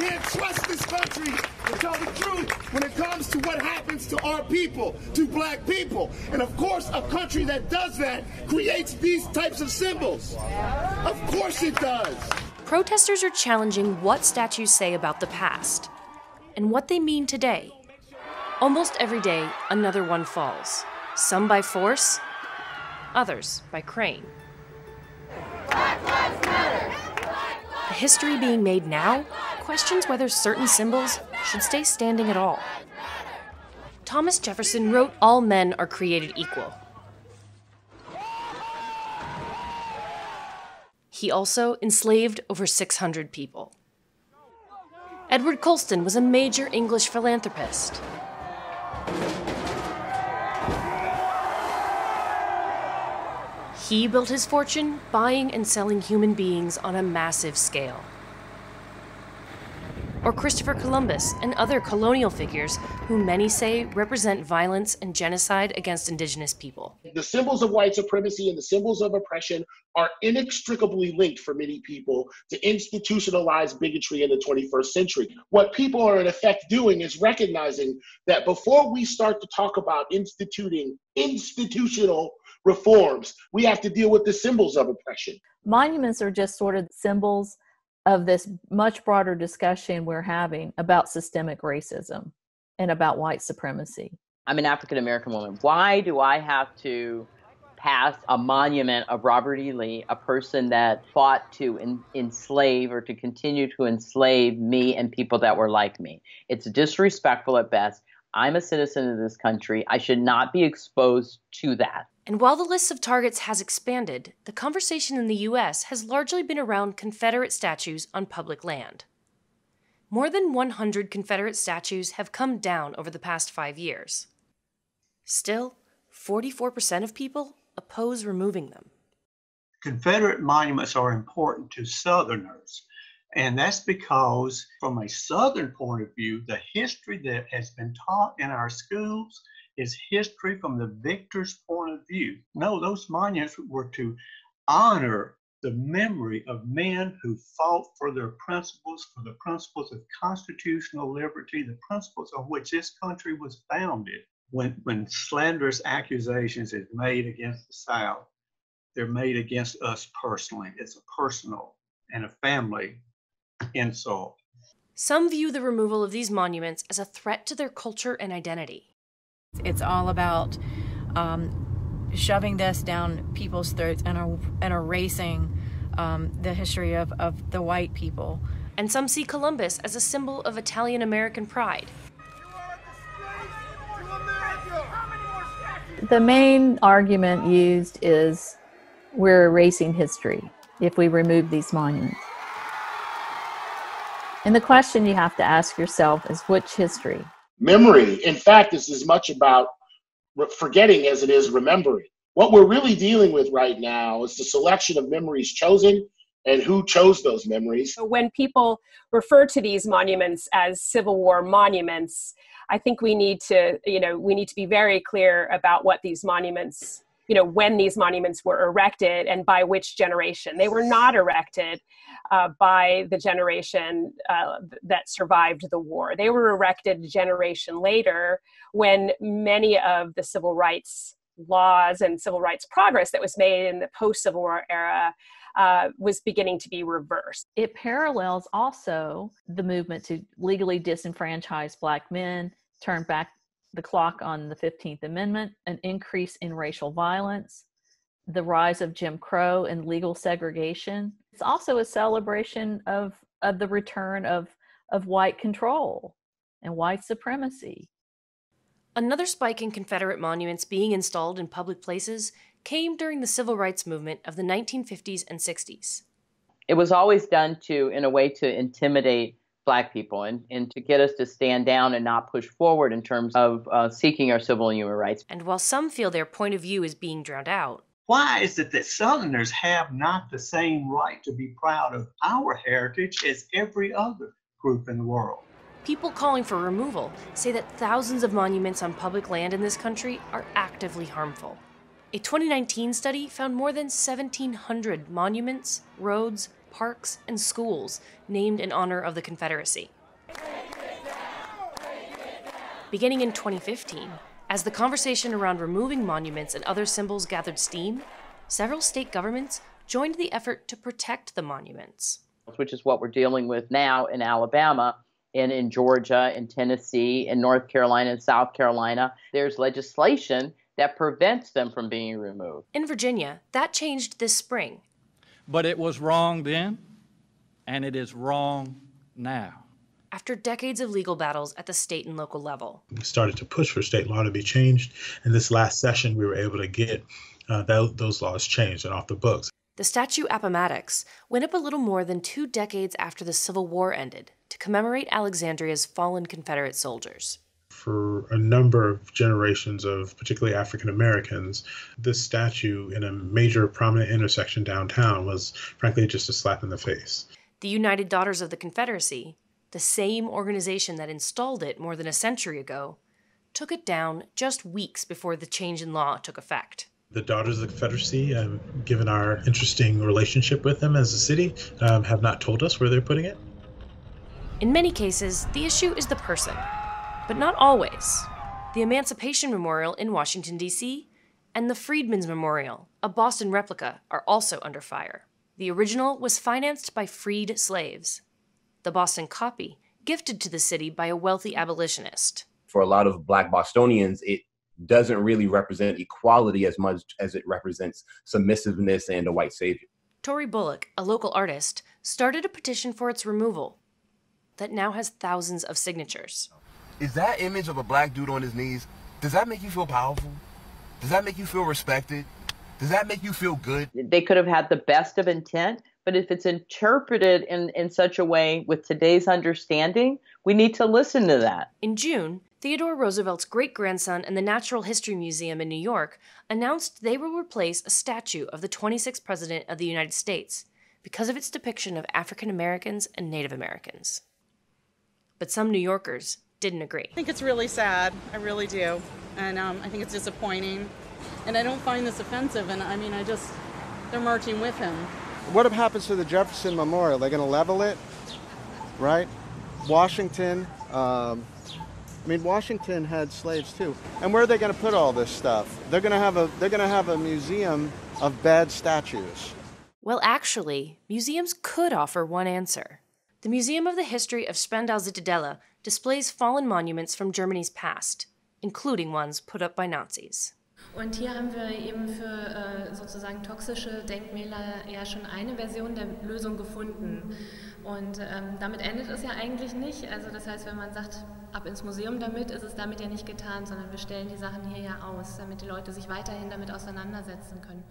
can't trust this country to tell the truth when it comes to what happens to our people, to black people. And of course, a country that does that creates these types of symbols. Of course it does. Protesters are challenging what statues say about the past and what they mean today. Almost every day, another one falls. Some by force, others by crane. The history being made now questions whether certain symbols should stay standing at all. Thomas Jefferson wrote, "All men are created equal." He also enslaved over 600 people. Edward Colston was a major English philanthropist. He built his fortune buying and selling human beings on a massive scale. Or Christopher Columbus and other colonial figures who many say represent violence and genocide against indigenous people. The symbols of white supremacy and the symbols of oppression are inextricably linked for many people to institutionalized bigotry in the 21st century. What people are in effect doing is recognizing that before we start to talk about instituting institutional reforms, we have to deal with the symbols of oppression. Monuments are just sort of symbols of this much broader discussion we're having about systemic racism and about white supremacy. I'm an African-American woman. Why do I have to pass a monument of Robert E. Lee, a person that fought to enslave or to continue to enslave me and people that were like me? It's disrespectful at best. I'm a citizen of this country. I should not be exposed to that. And while the list of targets has expanded, the conversation in the US has largely been around Confederate statues on public land. More than 100 Confederate statues have come down over the past 5 years. Still, 44% of people oppose removing them. Confederate monuments are important to Southerners, and that's because from a Southern point of view, the history that has been taught in our schools is history from the victor's point of view. No, those monuments were to honor the memory of men who fought for their principles, for the principles of constitutional liberty, the principles on which this country was founded. When slanderous accusations is made against the South, they're made against us personally. It's a personal and a family insult. Some view the removal of these monuments as a threat to their culture and identity. It's all about shoving this down people's throats and erasing the history of the white people. And some see Columbus as a symbol of Italian-American pride. The main argument used is we're erasing history if we remove these monuments. And the question you have to ask yourself is, which history? Memory, in fact, is as much about forgetting as it is remembering. What we're really dealing with right now is the selection of memories chosen and who chose those memories. When people refer to these monuments as Civil War monuments, I think we need to be very clear about what these monuments, when these monuments were erected and by which generation. They were not erected by the generation that survived the war. They were erected a generation later when many of the civil rights laws and civil rights progress that was made in the post-Civil War era was beginning to be reversed. It parallels also the movement to legally disenfranchise Black men, turn back the clock on the 15th Amendment, an increase in racial violence, the rise of Jim Crow and legal segregation. It's also a celebration of the return of white control and white supremacy. Another spike in Confederate monuments being installed in public places came during the civil rights movement of the 1950s and 60s. It was always done in a way to intimidate Black people and to get us to stand down and not push forward in terms of seeking our civil and human rights. And while some feel their point of view is being drowned out, why is it that Southerners have not the same right to be proud of our heritage as every other group in the world? People calling for removal say that thousands of monuments on public land in this country are actively harmful. A 2019 study found more than 1,700 monuments, roads, parks and schools named in honor of the Confederacy. Beginning in 2015, as the conversation around removing monuments and other symbols gathered steam, several state governments joined the effort to protect the monuments. Which is what we're dealing with now in Alabama, and in Georgia, in Tennessee, in North Carolina, and South Carolina. There's legislation that prevents them from being removed. In Virginia, that changed this spring. But it was wrong then, and it is wrong now. After decades of legal battles at the state and local level. We started to push for state law to be changed, and this last session we were able to get those laws changed and off the books. The statue Appomattox went up a little more than 2 decades after the Civil War ended to commemorate Alexandria's fallen Confederate soldiers. For a number of generations of particularly African Americans, this statue in a major prominent intersection downtown was frankly just a slap in the face. The United Daughters of the Confederacy, the same organization that installed it more than a century ago, took it down just weeks before the change in law took effect. The Daughters of the Confederacy, given our interesting relationship with them as a city, have not told us where they're putting it. In many cases, the issue is the person, but not always. The Emancipation Memorial in Washington, D.C., and the Freedmen's Memorial, a Boston replica, are also under fire. The original was financed by freed slaves. The Boston copy, gifted to the city by a wealthy abolitionist. For a lot of Black Bostonians, it doesn't really represent equality as much as it represents submissiveness and a white savior. Tory Bullock, a local artist, started a petition for its removal that now has thousands of signatures. Is that image of a black dude on his knees, does that make you feel powerful? Does that make you feel respected? Does that make you feel good? They could have had the best of intent, but if it's interpreted in such a way with today's understanding, we need to listen to that. In June, Theodore Roosevelt's great-grandson and the Natural History Museum in New York announced they will replace a statue of the 26th President of the United States because of its depiction of African Americans and Native Americans. But some New Yorkers didn't agree. I think it's really sad. I really do. And I think it's disappointing. And I don't find this offensive. And I mean, they're marching with him. What happens to the Jefferson Memorial? They're going to level it, right? Washington, Washington had slaves too. And where are they going to put all this stuff? They're going to have a museum of bad statues. Well, actually, museums could offer one answer. The Museum of the History of Spandau-Zitadelle displays fallen monuments from Germany's past, including ones put up by Nazis. Und hier haben wir eben für sozusagen toxische Denkmäler ja schon eine Version der Lösung gefunden. Und damit endet es ja eigentlich nicht. Also das heißt, wenn man sagt, ab ins Museum damit, ist es damit ja nicht getan, sondern wir stellen die Sachen hier ja aus, damit die Leute sich weiterhin damit auseinandersetzen können.